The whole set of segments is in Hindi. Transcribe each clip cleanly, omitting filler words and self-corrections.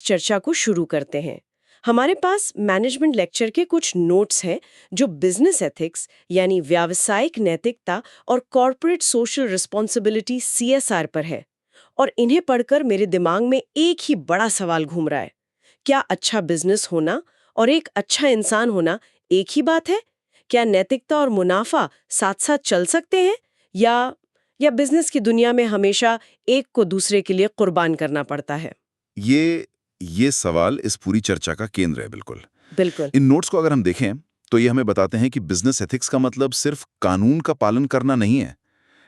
चर्चा को शुरू करते हैं। हमारे पास मैनेजमेंट लेक्चर के कुछ नोट्स हैं जो बिजनेस एथिक्स यानी व्यावसायिक नैतिकता और कॉर्पोरेट सोशल रिस्पॉन्सिबिलिटी CSR पर है। और इन्हें पढ़कर मेरे दिमाग में एक ही बड़ा सवाल घूम रहा है। क्या अच्छा बिजनेस होना और एक अच्छा इंसान होना एक ही बात है? क्या नैतिकता और मुनाफा साथ साथ चल सकते हैं या बिजनेस की दुनिया में हमेशा एक को दूसरे के लिए कुर्बान करना पड़ता है? ये सवाल इस पूरी चर्चा का केंद्र है। बिल्कुल बिल्कुल। इन नोट्स को अगर हम देखें तो ये हमें बताते हैं कि बिजनेस एथिक्स का मतलब सिर्फ कानून का पालन करना नहीं है।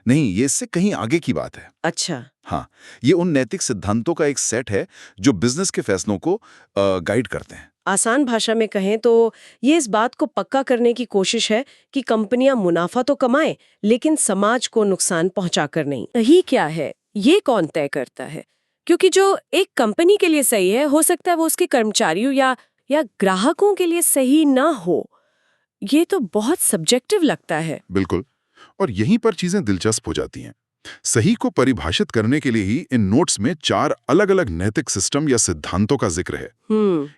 नहीं, ये इससे कहीं आगे की बात है। अच्छा। हाँ, ये उन नैतिक सिद्धांतों का एक सेट है जो बिजनेस के फैसलों को गाइड करते हैं। आसान भाषा में कहें तो ये इस बात को पक्का करने की कोशिश है कि कंपनियां मुनाफा तो कमाएं लेकिन समाज को नुकसान पहुंचाकर नहीं। सही क्या है ये कौन तय करता है? क्योंकि जो एक कंपनी के लिए सही है हो सकता है वो उसके कर्मचारियों या ग्राहकों के लिए सही ना हो। ये तो बहुत सब्जेक्टिव लगता है। बिल्कुल, और यहीं पर चीजें दिलचस्प हो जाती हैं। सही को परिभाषित करने के लिए ही इन नोट्स में 4 अलग-अलग नैतिक सिस्टम या सिद्धांतों का जिक्र है।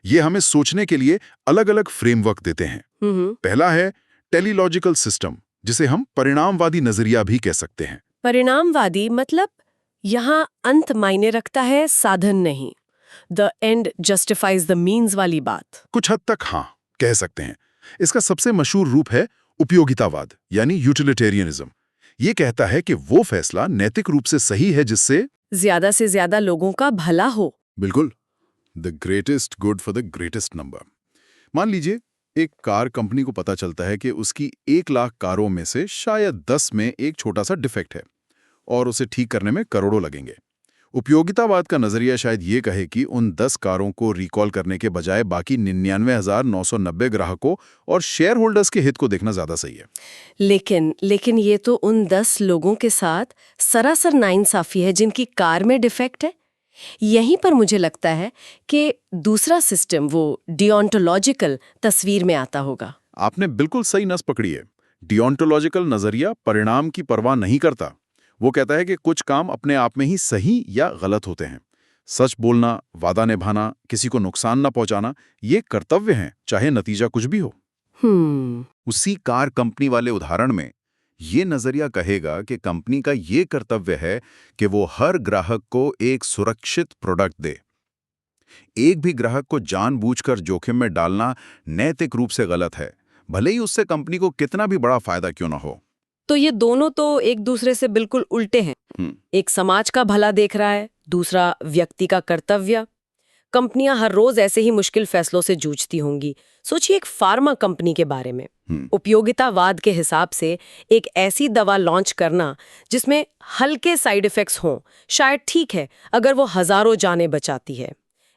ये हमें सोचने के लिए अलग-अलग फ्रेमवर्क देते हैं। पहला है टेलीलॉजिकल सिस्टम, जिसे हम परिणामवादी नजरिया भी कह सकते हैं। परिणामवादी मतलब यहाँ अंत मायने रखता है, साधन नहीं। The end justifies the means वाली बात। कुछ हद तक हाँ, कह सकते हैं। इसका सबसे मशहूर रूप है उपयोगितावाद यानी यूटिलिटेरियनिज्म। ये कहता है कि वो फैसला नैतिक रूप से सही है जिससे ज्यादा से ज्यादा लोगों का भला हो। बिल्कुल, the greatest good for the greatest number. मान लीजिए एक कार कंपनी को पता चलता है कि उसकी 1 लाख कारों में से शायद 10 में एक छोटा सा डिफेक्ट है और उसे ठीक करने में करोड़ों लगेंगे। उपयोगितावाद का नजरिया शायद ये कहे कि उन 10 कारों को रिकॉल करने के बजाय बाकी 99,990 ग्राहकों और शेयर होल्डर्स के हित को देखना ज्यादा सही है। लेकिन ये तो उन 10 लोगों के साथ सरासर नाइंसाफी है जिनकी कार में डिफेक्ट है। यहीं पर मुझे लगता है कि दूसरा सिस्टम, वो डिओंटोलॉजिकल, तस्वीर में आता होगा। आपने बिल्कुल सही नस पकड़ी है। डिओंटोलॉजिकल नजरिया परिणाम की परवाह नहीं करता। वो कहता है कि कुछ काम अपने आप में ही सही या गलत होते हैं। सच बोलना, वादा निभाना, किसी को नुकसान न पहुंचाना, ये कर्तव्य हैं, चाहे नतीजा कुछ भी हो। उसी कार कंपनी वाले उदाहरण में ये नजरिया कहेगा कि कंपनी का ये कर्तव्य है कि वो हर ग्राहक को एक सुरक्षित प्रोडक्ट दे। एक भी ग्राहक को जानबूझकर जोखिम में डालना नैतिक रूप से गलत है, भले ही उससे कंपनी को कितना भी बड़ा फायदा क्यों ना हो। तो ये दोनों तो एक दूसरे से बिल्कुल उल्टे हैं। एक समाज का भला देख रहा है, दूसरा व्यक्ति का कर्तव्य। कंपनियां हर रोज ऐसे ही मुश्किल फैसलों से जूझती होंगी। सोचिए एक फार्मा कंपनी के बारे में। उपयोगितावाद के हिसाब से एक ऐसी दवा लॉन्च करना जिसमें हल्के साइड इफेक्ट्स हों शायद ठीक है अगर वो हजारों जानें बचाती है।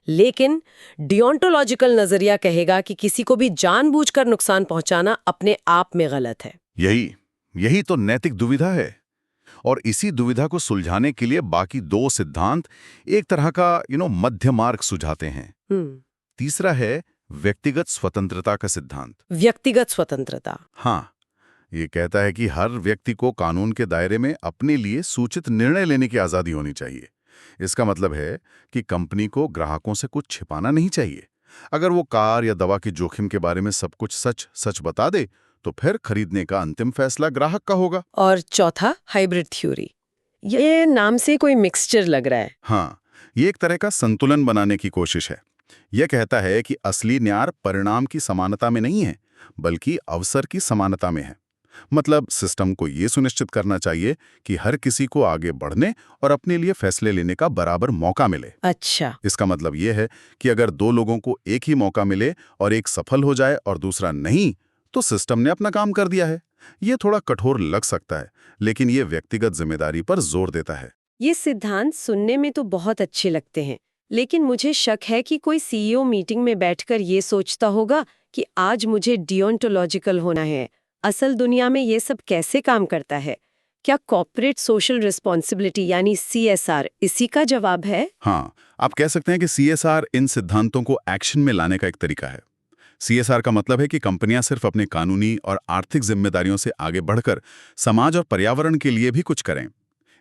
लेकिन डिओंटोलॉजिकल नजरिया कहेगा कि किसी को भी जानबूझकर नुकसान पहुंचाना अपने आप में गलत है। यही तो नैतिक दुविधा है। और इसी दुविधा को सुलझाने के लिए बाकी 2 सिद्धांत एक तरह का मध्य मार्ग सुझाते हैं। तीसरा है व्यक्तिगत स्वतंत्रता का सिद्धांत। व्यक्तिगत स्वतंत्रता? हाँ, ये कहता है कि हर व्यक्ति को कानून के दायरे में अपने लिए सूचित निर्णय लेने की आजादी होनी चाहिए। इसका मतलब है कि कंपनी को ग्राहकों से कुछ छिपाना नहीं चाहिए। अगर वो कार या दवा के जोखिम के बारे में सब कुछ सच बता दे तो फिर खरीदने का अंतिम फैसला ग्राहक का होगा। और चौथा हाइब्रिड थ्योरी। ये नाम से कोई मिक्सचर लग रहा है। हाँ, ये एक तरह का संतुलन बनाने की कोशिश है। यह कहता है कि असली न्याय परिणाम की समानता में नहीं है, बल्कि अवसर की समानता में है। मतलब सिस्टम को ये सुनिश्चित करना चाहिए कि हर किसी को आगे बढ़ने और अपने लिए फैसले लेने का बराबर मौका मिले। अच्छा। इसका मतलब यह है कि अगर 2 लोगों को एक ही मौका मिले और एक सफल हो जाए और दूसरा नहीं, तो सिस्टम ने अपना काम कर दिया है। ये थोड़ा कठोर लग सकता है, लेकिन ये व्यक्तिगत जिम्मेदारी पर जोर देता है। ये सिद्धांत सुनने में तो बहुत अच्छे लगते हैं, लेकिन मुझे शक है कि कोई CEO मीटिंग में बैठकर ये सोचता होगा कि आज मुझे डिओंटोलॉजिकल होना है। असल दुनिया में ये सब कैसे काम करता है? क्या कॉर्पोरेट सोशल रिस्पॉन्सिबिलिटी यानी CSR इसी का जवाब है? हाँ, आप कह सकते हैं कि CSR इन सिद्धांतों को एक्शन में लाने का एक तरीका है। CSR का मतलब है कि कंपनियां सिर्फ अपने कानूनी और आर्थिक जिम्मेदारियों से आगे बढ़कर समाज और पर्यावरण के लिए भी कुछ करें।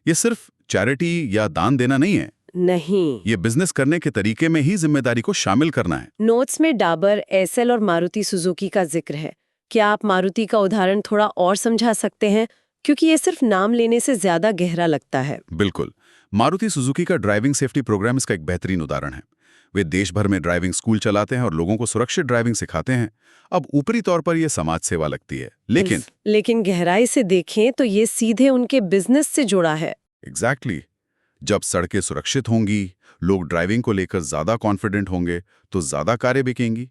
ये सिर्फ चैरिटी या दान देना नहीं है, नहीं। ये बिजनेस करने के तरीके में ही जिम्मेदारी को शामिल करना है। नोट्स में डाबर, एसएल और मारुति सुजुकी का जिक्र है। क्या आप मारुति का उदाहरण थोड़ा और समझा सकते हैं, क्योंकि ये सिर्फ नाम लेने से ज्यादा गहरा लगता है। बिल्कुल। मारुति सुजुकी का ड्राइविंग सेफ्टी प्रोग्राम इसका एक बेहतरीन उदाहरण है। वे देश भर में ड्राइविंग स्कूल चलाते हैं और लोगों को सुरक्षित ड्राइविंग सिखाते हैं। अब ऊपरी तौर पर यह समाज सेवा लगती है, लेकिन गहराई से देखें तो ये सीधे उनके बिजनेस से जुड़ा है। एग्जैक्टली। जब सड़कें सुरक्षित होंगी, लोग ड्राइविंग को लेकर ज्यादा कॉन्फिडेंट होंगे, तो ज्यादा कारें बिकेंगी।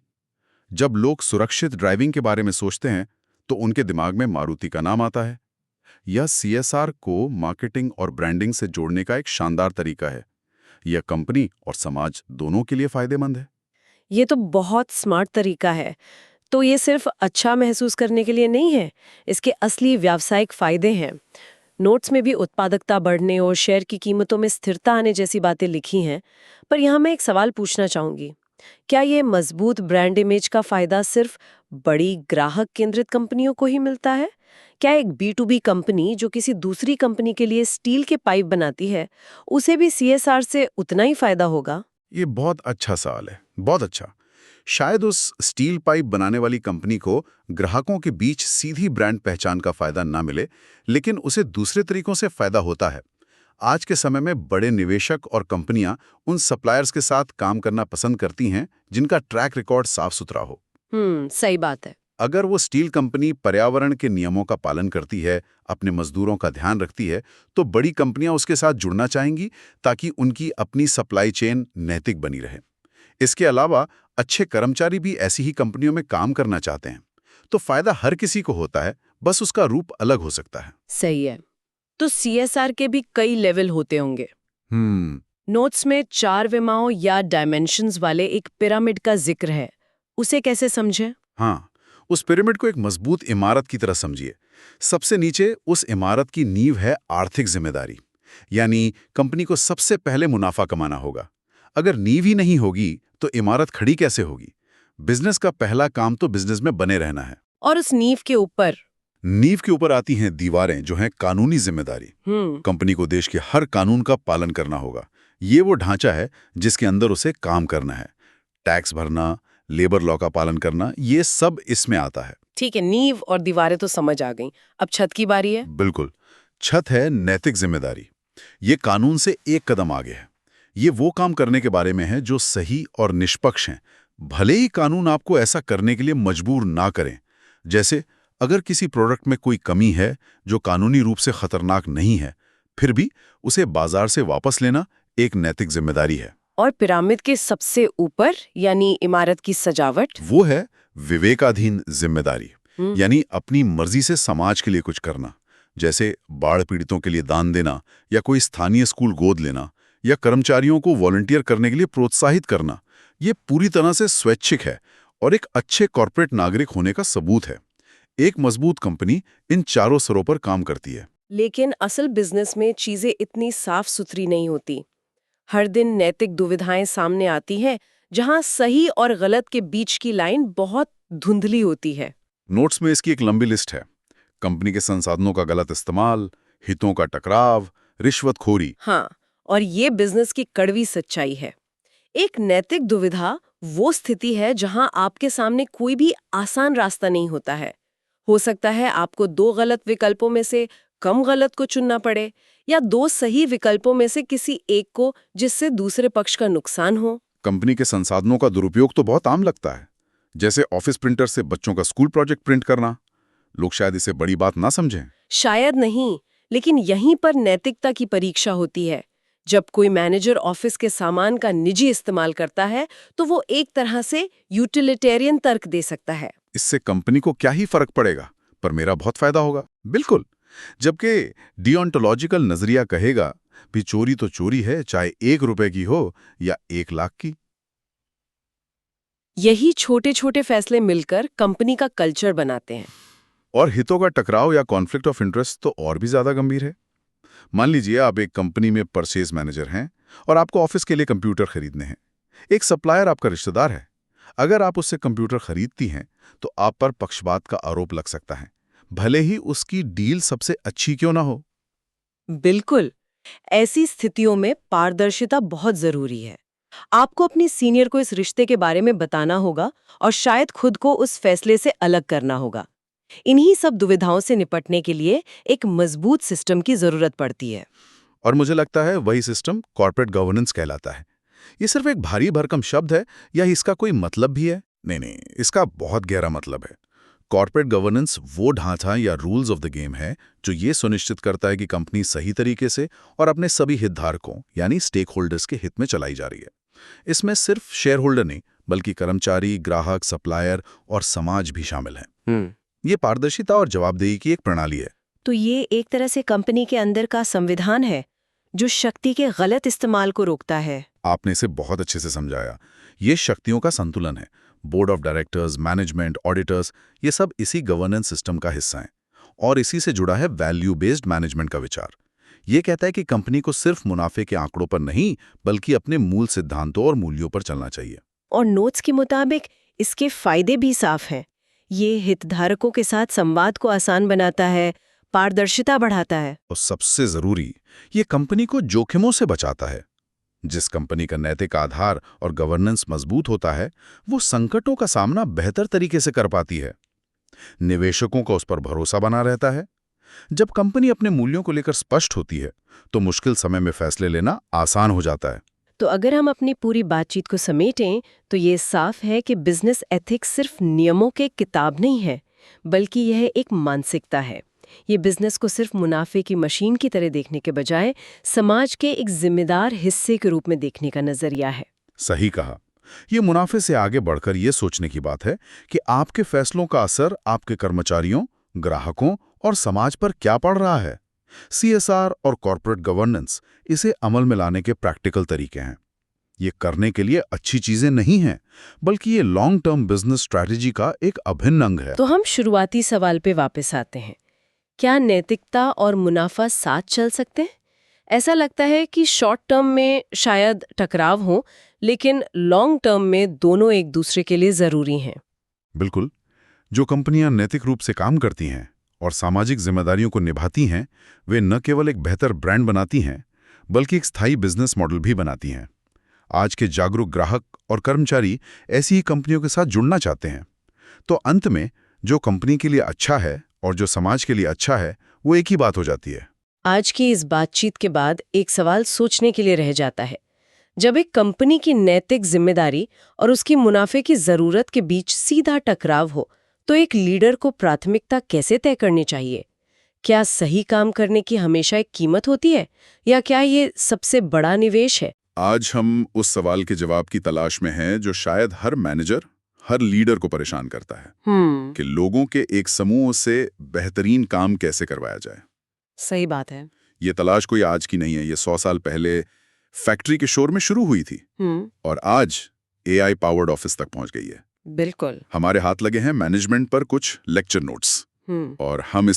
जब लोग सुरक्षित ड्राइविंग के बारे में सोचते हैं तो उनके दिमाग में मारुति का नाम आता है। यह सीएसआर को मार्केटिंग और ब्रांडिंग से जोड़ने का एक शानदार तरीका है। यह कंपनी और समाज दोनों के लिए फायदेमंद है। ये तो बहुत स्मार्ट तरीका है। तो ये सिर्फ अच्छा महसूस करने के लिए नहीं है, इसके असली व्यावसायिक फायदे हैं। नोट्स में भी उत्पादकता बढ़ने और शेयर की कीमतों में स्थिरता आने जैसी बातें लिखी हैं। पर यहाँ मैं एक सवाल पूछना चाहूंगी, क्या ये मजबूत ब्रांड इमेज का फायदा सिर्फ बड़ी ग्राहक केंद्रित कंपनियों को ही मिलता है? क्या एक B2B कंपनी जो किसी दूसरी कंपनी के लिए स्टील के पाइप बनाती है, उसे भी CSR से उतना ही फायदा होगा? ये बहुत अच्छा सवाल है, बहुत अच्छा। शायद उस स्टील पाइप बनाने वाली कंपनी को ग्राहकों के बीच सीधी ब्रांड पहचान का फायदा ना मिले, लेकिन उसे दूसरे तरीकों से फायदा होता है। आज के समय में बड़े निवेशक और कंपनियां उन सप्लायर्स के साथ काम करना पसंद करती हैं जिनका ट्रैक रिकॉर्ड साफ सुथरा हो। सही बात है। अगर वो स्टील कंपनी पर्यावरण के नियमों का पालन करती है, अपने मजदूरों का ध्यान रखती है, तो बड़ी कंपनियां उसके साथ जुड़ना चाहेंगी ताकि उनकी अपनी सप्लाई चेन नैतिक बनी रहे। इसके अलावा अच्छे कर्मचारी भी ऐसी ही कंपनियों में काम करना चाहते हैं। तो फायदा हर किसी को होता है, बस उसका रूप अलग हो सकता है। सही है। तो CSR के भी कई लेवल होते होंगे। नोट्स में 4 विमाओं या डायमेंशंस वाले एक पिरामिड का जिक्र है, उसे कैसे समझें? हाँ, उस पिरामिड को एक मजबूत इमारत की तरह समझिए। सबसे नीचे उस इमारत की नींव है आर्थिक जिम्मेदारी, यानी कंपनी को सबसे पहले मुनाफा कमाना होगा। अगर नींव ही नहीं होगी तो इमारत खड़ी कैसे होगी? बिजनेस का पहला काम तो बिजनेस में बने रहना है। और उस नींव के ऊपर? नींव के ऊपर आती हैं दीवारें, जो हैं कानूनी जिम्मेदारी। कंपनी को देश के हर कानून का पालन करना होगा। ये वो ढांचा है जिसके अंदर उसे काम करना है। टैक्स भरना, लेबर लॉ का पालन करना, ये सब इसमें आता है। ठीक है, नींव और दीवारें तो समझ आ गईं। अब छत की बारी है। बिल्कुल। छत है नैतिक जिम्मेदारी। ये कानून से एक कदम आगे है। ये वो काम करने के बारे में है जो सही और निष्पक्ष हैं, भले ही कानून आपको ऐसा करने के लिए मजबूर ना करें। जैसे अगर किसी प्रोडक्ट में कोई कमी है जो कानूनी रूप से खतरनाक नहीं है, फिर भी उसे बाजार से वापस लेना एक नैतिक जिम्मेदारी है। और पिरामिड के सबसे ऊपर यानी इमारत की सजावट, वो है विवेकाधीन जिम्मेदारी, यानी अपनी मर्जी से समाज के लिए कुछ करना। जैसे बाढ़ पीड़ितों के लिए दान देना, या कोई स्थानीय स्कूल गोद लेना, या कर्मचारियों को वॉलंटियर करने के लिए प्रोत्साहित करना। ये पूरी तरह से स्वैच्छिक है और एक अच्छे कॉर्पोरेट नागरिक होने का सबूत है। एक मजबूत कंपनी इन चारों स्तरों पर काम करती है। लेकिन असल बिजनेस में चीजें इतनी साफ सुथरी नहीं होती। हर दिन नैतिक दुविधाएं सामने आती हैं, जहां सही और गलत के बीच की लाइन बहुत धुंधली होती है। नोट्स में इसकी एक लंबी लिस्ट है। कंपनी के संसाधनों का गलत इस्तेमाल, हितों का टकराव, रिश्वतखोरी। हाँ, और ये बिजनेस की कड़वी सच्चाई है। एक नैतिक दुविधा वो स्थिति है जहां आपके सामने कोई भी आसान रास्ता नहीं होता है। हो सकता है आपको 2 गलत विकल्पों में से कम गलत को चुनना पड़े, या 2 सही विकल्पों में से किसी एक को, जिससे दूसरे पक्ष का नुकसान हो। कंपनी के संसाधनों का दुरुपयोग तो बहुत आम लगता है, जैसे ऑफिस प्रिंटर से बच्चों का स्कूल प्रोजेक्ट प्रिंट करना। लोग शायद इसे बड़ी बात ना समझें। शायद नहीं, लेकिन यहीं पर नैतिकता की परीक्षा होती है। जब कोई मैनेजर ऑफिस के सामान का निजी इस्तेमाल करता है, तो वो एक तरह से यूटिलिटेरियन तर्क दे सकता है। इससे कंपनी को क्या ही फर्क पड़ेगा, पर मेरा बहुत फायदा होगा। बिल्कुल। जबकि डिओंटोलॉजिकल नजरिया कहेगा भी चोरी तो चोरी है, चाहे 1 रुपए की हो या 1 लाख की। यही छोटे छोटे फैसले मिलकर कंपनी का कल्चर बनाते हैं। और हितों का टकराव या कॉन्फ्लिक्ट ऑफ इंटरेस्ट तो और भी ज्यादा गंभीर है। मान लीजिए आप एक कंपनी में परचेज मैनेजर हैं और आपको ऑफिस के लिए कंप्यूटर खरीदने हैं। एक सप्लायर आपका रिश्तेदार है। अगर आप उससे कंप्यूटर खरीदती हैं तो आप पर पक्षपात का आरोप लग सकता है, भले ही उसकी डील सबसे अच्छी क्यों ना हो। बिल्कुल। ऐसी स्थितियों में पारदर्शिता बहुत जरूरी है। आपको अपनी सीनियर को इस रिश्ते के बारे में बताना होगा और शायद खुद को उस फैसले से अलग करना होगा। इन्हीं सब दुविधाओं से निपटने के लिए एक मजबूत सिस्टम की जरूरत पड़ती है। और मुझे लगता है वही सिस्टम कॉर्पोरेट गवर्नेंस कहलाता है। ये सिर्फ एक भारी भरकम शब्द है या इसका कोई मतलब भी है? नहीं, इसका बहुत गहरा मतलब है। कॉर्पोरेट गवर्नेंस वो ढांचा या रूल्स ऑफ द गेम है जो ये सुनिश्चित करता है कि कंपनी सही तरीके से और अपने सभी हितधारकों यानी स्टेक होल्डर्स के हित में चलाई जा रही है। इसमें सिर्फ शेयर होल्डर नहीं बल्कि कर्मचारी, ग्राहक, सप्लायर और समाज भी शामिल हैं। ये पारदर्शिता और जवाबदेही की एक प्रणाली है। तो ये एक तरह से कंपनी के अंदर का संविधान है जो शक्ति के गलत इस्तेमाल को रोकता है। आपने इसे बहुत अच्छे से समझाया। ये शक्तियों का संतुलन है। Board of directors, management, auditors, ये सब इसी गवर्नेंस सिस्टम का हिस्सा हैं। और इसी से जुड़ा है वैल्यू बेस्ड मैनेजमेंट का विचार। ये कहता है कि कंपनी को सिर्फ मुनाफे के आंकड़ों पर नहीं बल्कि अपने मूल सिद्धांतों और मूल्यों पर चलना चाहिए। और नोट्स के मुताबिक इसके फायदे भी साफ हैं। ये हितधारकों के साथ संवाद को आसान बनाता है, पारदर्शिता बढ़ाता है और सबसे जरूरी, ये कंपनी को जोखिमों से बचाता है। जिस कंपनी का नैतिक आधार और गवर्नेंस मजबूत होता है वो संकटों का सामना बेहतर तरीके से कर पाती है। निवेशकों का उस पर भरोसा बना रहता है। जब कंपनी अपने मूल्यों को लेकर स्पष्ट होती है तो मुश्किल समय में फैसले लेना आसान हो जाता है। तो अगर हम अपनी पूरी बातचीत को समेटें तो ये साफ है कि बिजनेस एथिक्स सिर्फ नियमों के किताब नहीं है बल्कि यह एक मानसिकता है। ये बिजनेस को सिर्फ मुनाफे की मशीन की तरह देखने के बजाय समाज के एक जिम्मेदार हिस्से के रूप में देखने का नजरिया है। सही कहा। ये मुनाफे से आगे बढ़कर ये सोचने की बात है कि आपके फैसलों का असर आपके कर्मचारियों, ग्राहकों और समाज पर क्या पड़ रहा है। CSR और कॉर्पोरेट गवर्नेंस इसे अमल में लाने के प्रैक्टिकल तरीके हैं। ये करने के लिए अच्छी चीजें नहीं हैं बल्कि ये लॉन्ग टर्म बिजनेस स्ट्रैटेजी का एक अभिन्न अंग है। तो हम शुरुआती सवाल पे वापस आते हैं। क्या नैतिकता और मुनाफा साथ चल सकते हैं? ऐसा लगता है कि शॉर्ट टर्म में शायद टकराव हो, लेकिन लॉन्ग टर्म में दोनों एक दूसरे के लिए जरूरी हैं। बिल्कुल। जो कंपनियां नैतिक रूप से काम करती हैं और सामाजिक जिम्मेदारियों को निभाती हैं, वे न केवल एक बेहतर ब्रांड बनाती हैं बल्कि एक स्थायी बिजनेस मॉडल भी बनाती हैं। आज के जागरूक ग्राहक और कर्मचारी ऐसी ही कंपनियों के साथ जुड़ना चाहते हैं। तो अंत में जो कंपनी के लिए अच्छा है और जो समाज के लिए अच्छा है वो एक ही बात हो जाती है। आज की इस बातचीत के बाद एक सवाल सोचने के लिए रह जाता है। जब एक कंपनी की नैतिक जिम्मेदारी और उसकी मुनाफे की जरूरत के बीच सीधा टकराव हो तो एक लीडर को प्राथमिकता कैसे तय करनी चाहिए? क्या सही काम करने की हमेशा एक कीमत होती है या क्या ये सबसे बड़ा निवेश है? आज हम उस सवाल के जवाब की तलाश में हैं जो शायद हर मैनेजर, हर लीडर को परेशान करता है कि लोगों के एक समूह से बेहतरीन काम कैसे करवाया जाए। सही बात है। ये तलाश कोई आज की नहीं है। ये 100 साल पहले फैक्ट्री के शोर में शुरू हुई थी और आज AI पावर्ड ऑफिस तक पहुंच गई है। बिल्कुल। हमारे हाथ लगे हैं मैनेजमेंट पर कुछ लेक्चर नोट्स और हम इस